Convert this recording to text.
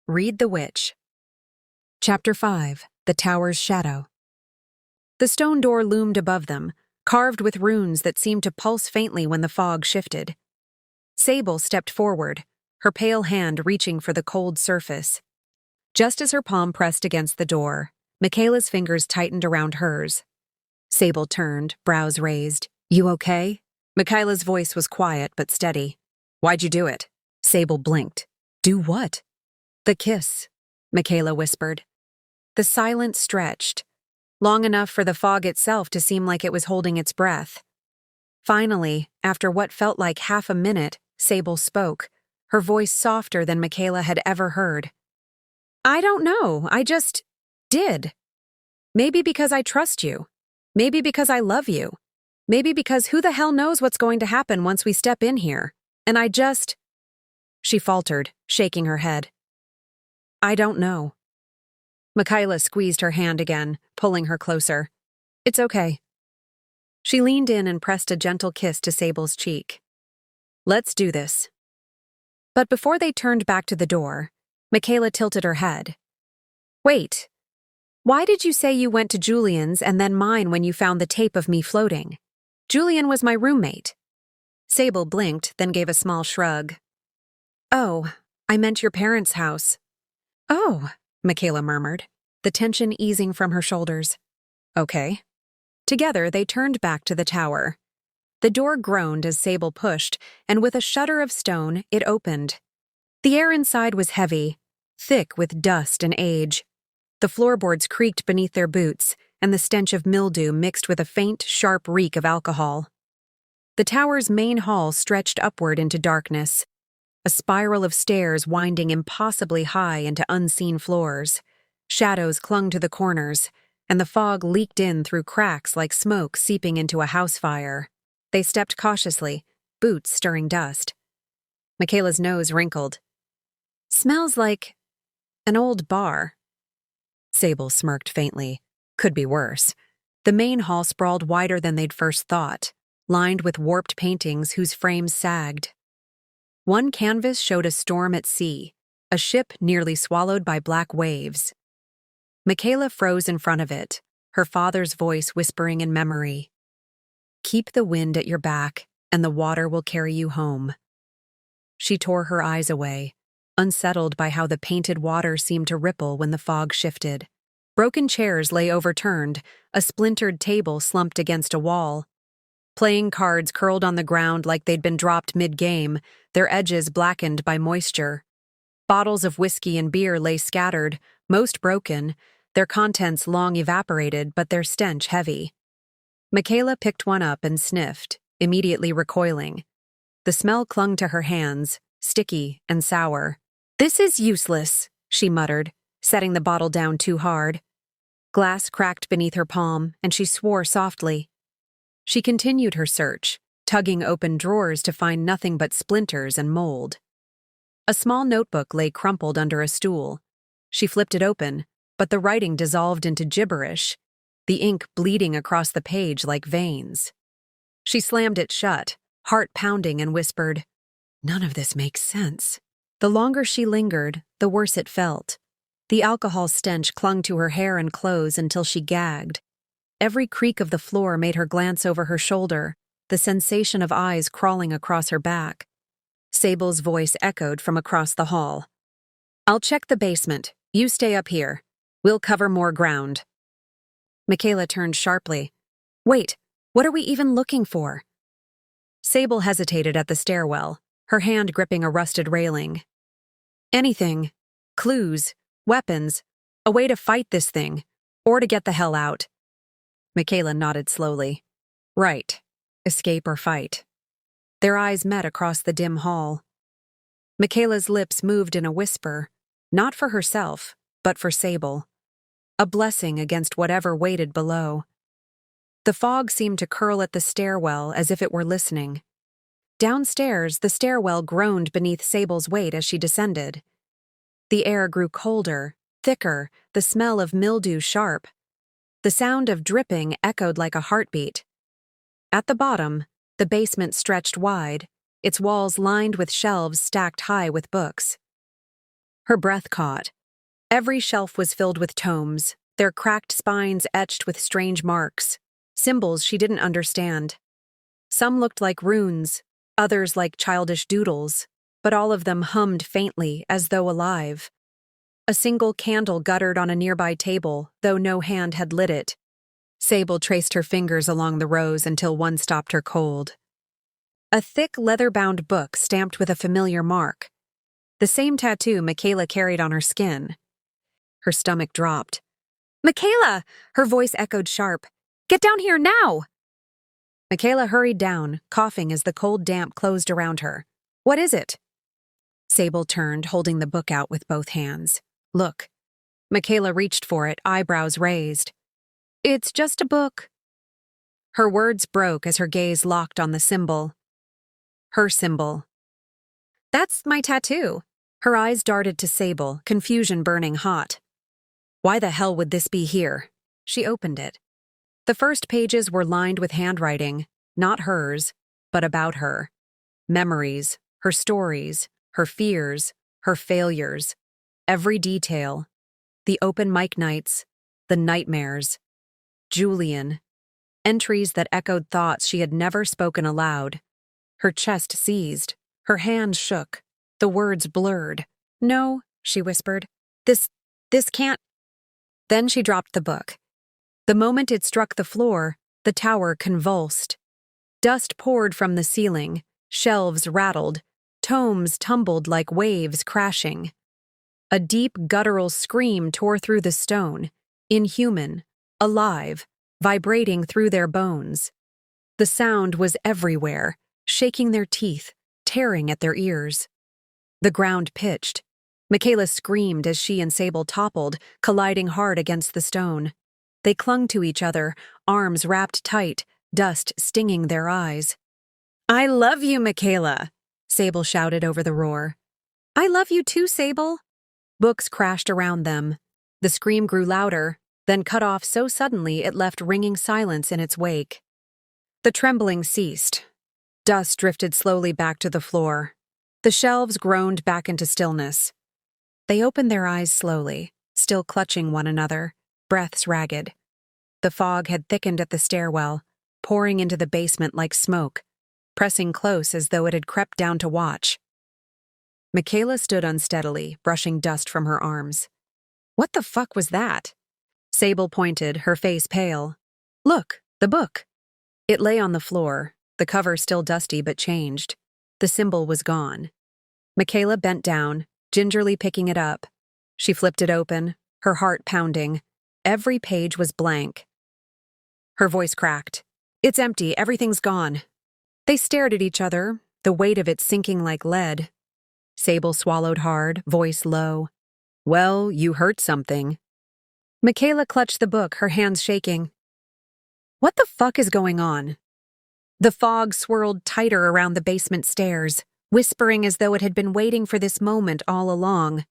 Reid the Witch. Chapter 5. The Tower's Shadow. The stone door loomed above them, carved with runes that seemed to pulse faintly when the fog shifted. Sable stepped forward, her pale hand reaching for the cold surface. Just as her palm pressed against the door, Michaela's fingers tightened around hers. Sable turned, brows raised. "You okay?" Michaela's voice was quiet but steady. "Why'd you do it?" Sable blinked. "Do what?" "The kiss," Michaela whispered. The silence stretched, long enough for the fog itself to seem like it was holding its breath. Finally, after what felt like half a minute, Sable spoke, her voice softer than Michaela had ever heard. "I don't know, I just did. Maybe because I trust you. Maybe because I love you. Maybe because who the hell knows what's going to happen once we step in here. And I just—" She faltered, shaking her head. "I don't know." Michaela squeezed her hand again, pulling her closer. "It's okay." She leaned in and pressed a gentle kiss to Sable's cheek. "Let's do this." But before they turned back to the door, Michaela tilted her head. "Wait. Why did you say you went to Julian's and then mine when you found the tape of me floating? Julian was my roommate." Sable blinked, then gave a small shrug. "Oh, I meant your parents' house." "Oh," Michaela murmured, the tension easing from her shoulders. "Okay." Together, they turned back to the tower. The door groaned as Sable pushed, and with a shudder of stone, it opened. The air inside was heavy, thick with dust and age. The floorboards creaked beneath their boots, and the stench of mildew mixed with a faint, sharp reek of alcohol. The tower's main hall stretched upward into darkness, a spiral of stairs winding impossibly high into unseen floors. Shadows clung to the corners, and the fog leaked in through cracks like smoke seeping into a house fire. They stepped cautiously, boots stirring dust. Michaela's nose wrinkled. "Smells like an old bar." Sable smirked faintly. Could be worse. The main hall sprawled wider than they'd first thought, lined with warped paintings whose frames sagged. One canvas showed a storm at sea, a ship nearly swallowed by black waves. Michaela froze in front of it, her father's voice whispering in memory. "Keep the wind at your back, and the water will carry you home." She tore her eyes away, unsettled by how the painted water seemed to ripple when the fog shifted. Broken chairs lay overturned, a splintered table slumped against a wall. Playing cards curled on the ground like they'd been dropped mid-game, their edges blackened by moisture. Bottles of whiskey and beer lay scattered, most broken, their contents long evaporated but their stench heavy. Michaela picked one up and sniffed, immediately recoiling. The smell clung to her hands, sticky and sour. "This is useless," she muttered, setting the bottle down too hard. Glass cracked beneath her palm, and she swore softly. She continued her search, tugging open drawers to find nothing but splinters and mold. A small notebook lay crumpled under a stool. She flipped it open, but the writing dissolved into gibberish, the ink bleeding across the page like veins. She slammed it shut, heart pounding, and whispered, "None of this makes sense." The longer she lingered, the worse it felt. The alcohol stench clung to her hair and clothes until she gagged. Every creak of the floor made her glance over her shoulder, the sensation of eyes crawling across her back. Sable's voice echoed from across the hall. "I'll check the basement. You stay up here. We'll cover more ground." Michaela turned sharply. "Wait, what are we even looking for?" Sable hesitated at the stairwell, her hand gripping a rusted railing. "Anything. Clues, weapons, a way to fight this thing, or to get the hell out." Michaela nodded slowly. "Right. Escape or fight." Their eyes met across the dim hall. Michaela's lips moved in a whisper, not for herself, but for Sable. A blessing against whatever waited below. The fog seemed to curl at the stairwell as if it were listening. Downstairs, the stairwell groaned beneath Sable's weight as she descended. The air grew colder, thicker, the smell of mildew sharp. The sound of dripping echoed like a heartbeat. At the bottom, the basement stretched wide, its walls lined with shelves stacked high with books. Her breath caught. Every shelf was filled with tomes, their cracked spines etched with strange marks, symbols she didn't understand. Some looked like runes, others like childish doodles, but all of them hummed faintly as though alive. A single candle guttered on a nearby table, though no hand had lit it. Sable traced her fingers along the rows until one stopped her cold. A thick, leather-bound book stamped with a familiar mark. The same tattoo Michaela carried on her skin. Her stomach dropped. "Michaela!" Her voice echoed sharp. "Get down here now!" Michaela hurried down, coughing as the cold damp closed around her. "What is it?" Sable turned, holding the book out with both hands. "Look." Michaela reached for it, eyebrows raised. "It's just a book." Her words broke as her gaze locked on the symbol. Her symbol. "That's my tattoo." Her eyes darted to Sable, confusion burning hot. Why the hell would this be here? She opened it. The first pages were lined with handwriting, not hers, but about her. Memories, her stories, her fears, her failures. Every detail. The open mic nights, the nightmares. Julian. Entries that echoed thoughts she had never spoken aloud. Her chest seized. Her hands shook. The words blurred. "No," she whispered. This can't." Then she dropped the book. The moment it struck the floor, the tower convulsed. Dust poured from the ceiling, shelves rattled, tomes tumbled like waves crashing. A deep guttural scream tore through the stone, inhuman, alive, vibrating through their bones. The sound was everywhere, shaking their teeth, tearing at their ears. The ground pitched. Michaela screamed as she and Sable toppled, colliding hard against the stone. They clung to each other, arms wrapped tight, dust stinging their eyes. "I love you, Michaela," Sable shouted over the roar. "I love you too, Sable." Books crashed around them. The scream grew louder, then cut off so suddenly it left ringing silence in its wake. The trembling ceased. Dust drifted slowly back to the floor. The shelves groaned back into stillness. They opened their eyes slowly, still clutching one another, breaths ragged. The fog had thickened at the stairwell, pouring into the basement like smoke, pressing close as though it had crept down to watch. Michaela stood unsteadily, brushing dust from her arms. "What the fuck was that?" Sable pointed, her face pale. "Look, the book." It lay on the floor, the cover still dusty but changed. The symbol was gone. Michaela bent down, gingerly picking it up. She flipped it open, her heart pounding. Every page was blank. Her voice cracked. "It's empty, everything's gone." They stared at each other, the weight of it sinking like lead. Sable swallowed hard, voice low. "Well, you hurt something." Michaela clutched the book, her hands shaking. What the fuck is going on? The fog swirled tighter around the basement stairs, whispering as though it had been waiting for this moment all along.